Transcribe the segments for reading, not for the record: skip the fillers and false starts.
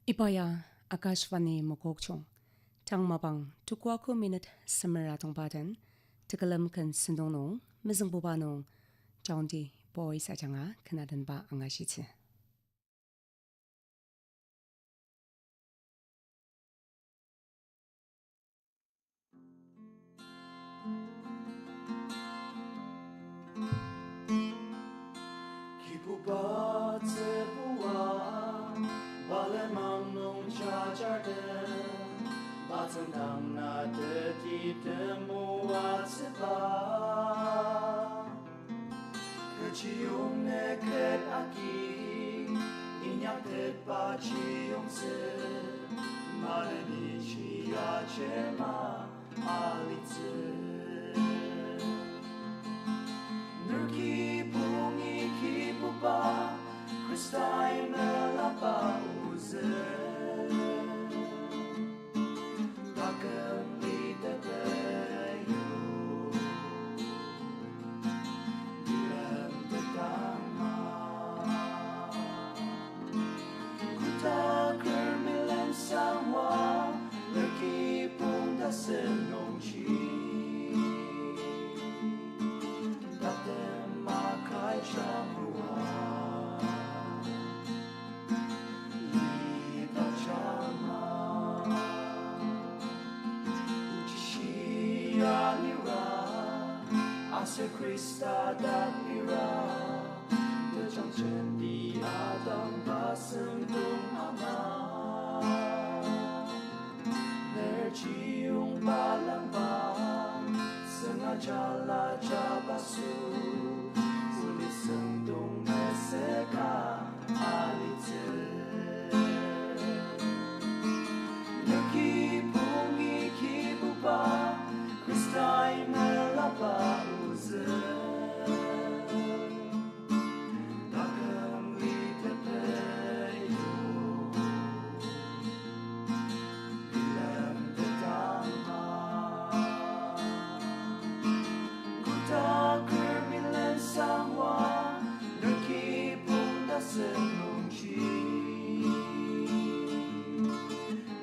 Ipaya Akashvani Mokokchong Tangmabang Tukwaku Minute Samaratong Badan Tekalam Kan Sindonong Mizang Bubanong Jaunty Boys Ajanga Kanadan Ba Angashitsi Kipupa Tsepuwa Balemang Nong Chajarden Batandang Na Deti Demoa Tsepa Kechiyong Neket Aki Inyak Tet Ba Chiyong Se Maleni Chia Chema Alitse Nurki Pungi Kipupa Christai Melapa Uze Takam Lita Bayu Dilam Tetama Kuta Kermilan Samwa Nurki Punta Senong Chi Chamua Lita Chama Uchishia Nira Ase Krista Dat Nira De Chang Chen Di Adam Basem Dung Ama Nerchi Yung Balang Ba Sengaja La Jabasu Sendung meseka alite Neki pungi kipupa Kristai melapa uze Takam lite peyo Bilam tetama Kuta kermilen sangwa Senong Chi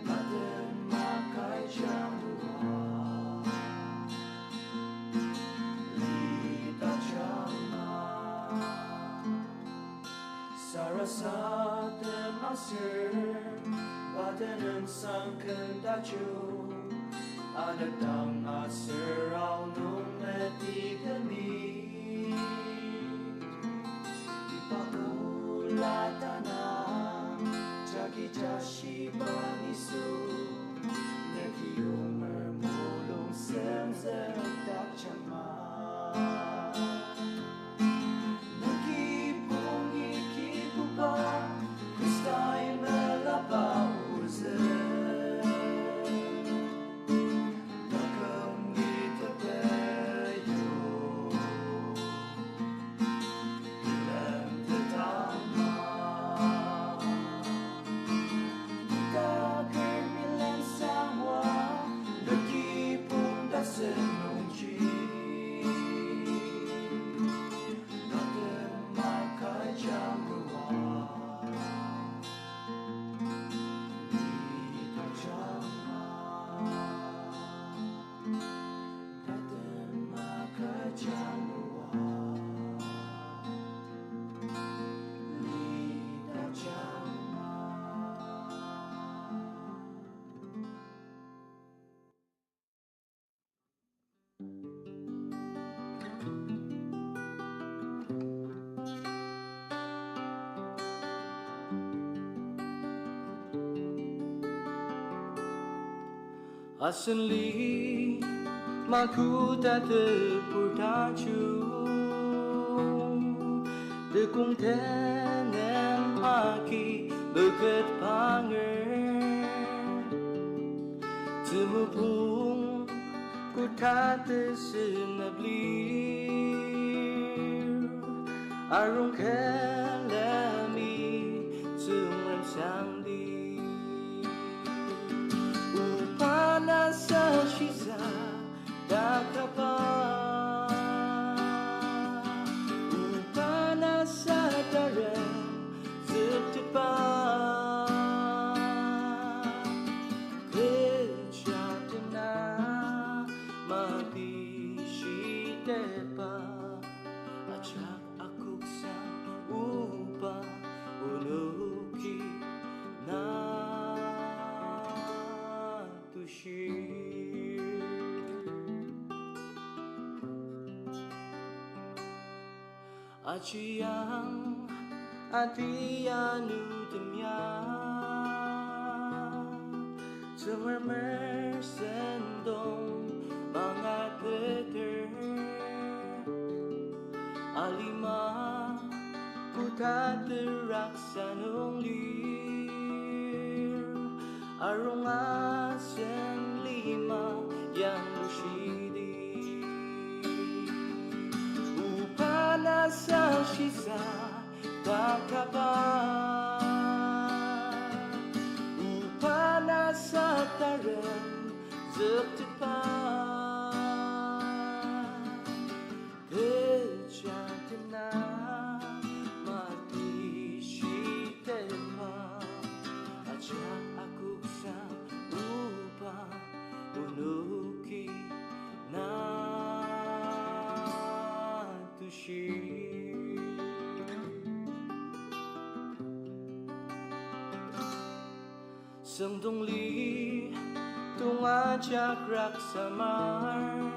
Baden Makai Chamua Lita Chama Sarasaten Masir Baden Sangken Dachu Anagdang Asir Au Nung Meti Demi Latana Jagi Jashi Banisu Neki Umer Mulung Semzem Dak Chama Neki Pungi Kipupa Kristai Melapa Uze Takam Gita Peyo Bilam Tetama Senong Chi Natin Makai Chamua Lita Chama Natin Makai Chamua Lita Chama Asenli makuta te purtachu De kung tenem aki beket panger Tumupung kutate sinablir Arung kelami tumrem sangdi Upana sa shiza dakapa Upana sa darem zitipa Achiyang Atiyanu Demya Semermer Sendong Mga Teter Alima Kutaterak Sanong Lir Arong Asen Lima Yang Lushidi Upana sa Shisa Takapa Upana sa Taren Zeptipa Kejatena Mati Shitepa Ajak aku sa upa Unuki na tushi Sendong li tung ajak rak samar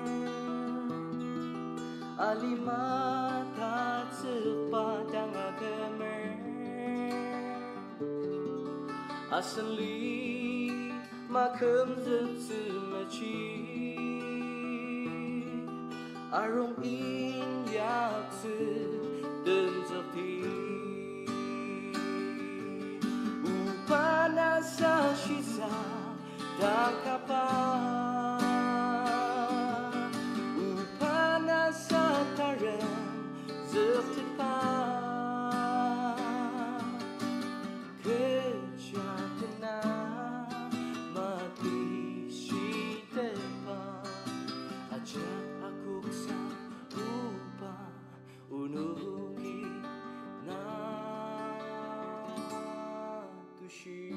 Alima tak sepadang agamer Asan li makem zemaci Arong in yak se den zakti Upana sa shisa takapa Upana sa taren zaktipa Kejatena mati shitepa Ajak aku sa upa unuki na tushi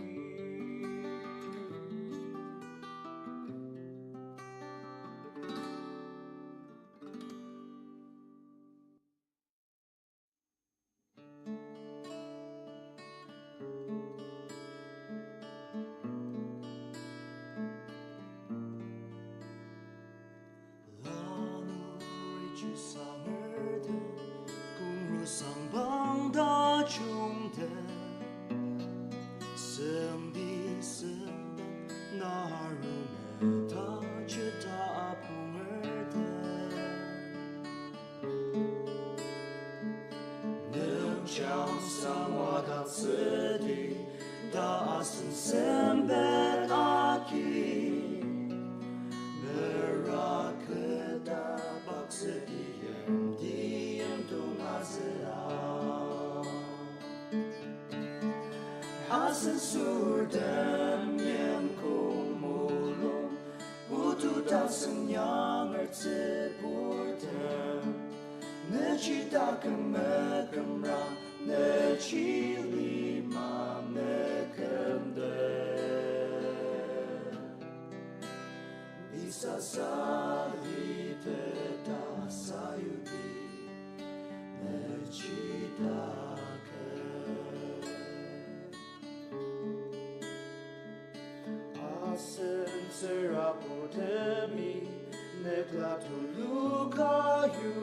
Sang bang da chung de sem bi sem na ru ne ta che ta pung de nem chang sang wa da se di da asen sem be a ki me ra ke da bak se di yem tung a se Asen surden yem kong mulong Utu dasen yang ertse burden Ne chi dakem me kemra Ne chi lima me kemde Bisa sali te da sayuti Ne chi dakem Serapo temi neklatu lukayu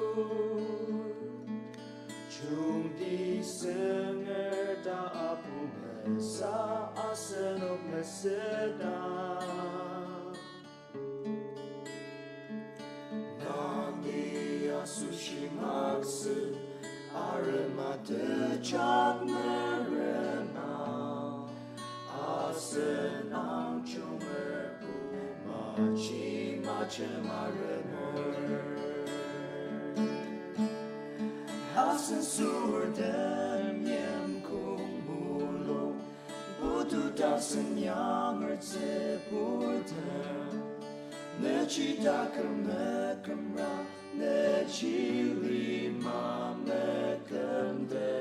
Jungdi senger da apu mesa asenok meseda Nandi asushi maksu aremate chak merena Asen ang chumer Machi mache marener Asen surden yem kung mulong Budu dasen yang ertse burden Ne chi dakem me kemra Ne chi lima me kemde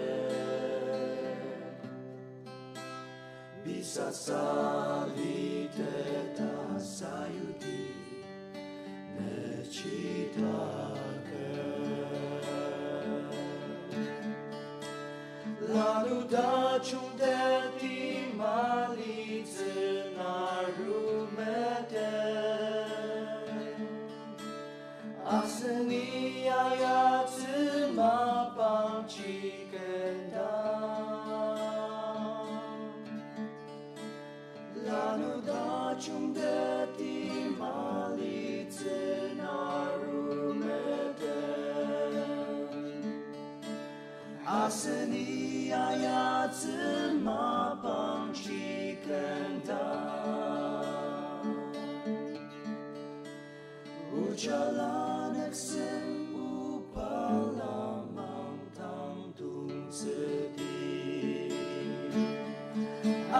Bisa sali te da sayuti Ne chi Lalu da chung de di mali na rumete Aseni ya ya zi ma bang chung de ti ma li zi na ru me de asani ya zi ma bang chi kan da u cha la nak sen u pa la mang tang dung zi di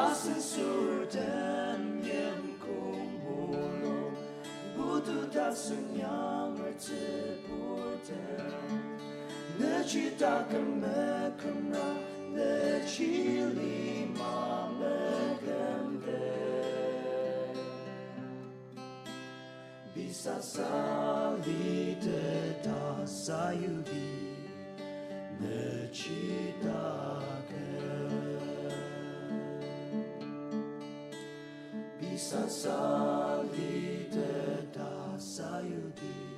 asen sur den yen kong mo lo bu tu da sun yang er zi bu den ne chi ta kan me kan ra ne chi li ma me kan de bisa sa li de da sa yu di ne chi ta kan bisa sa li de da sa yu di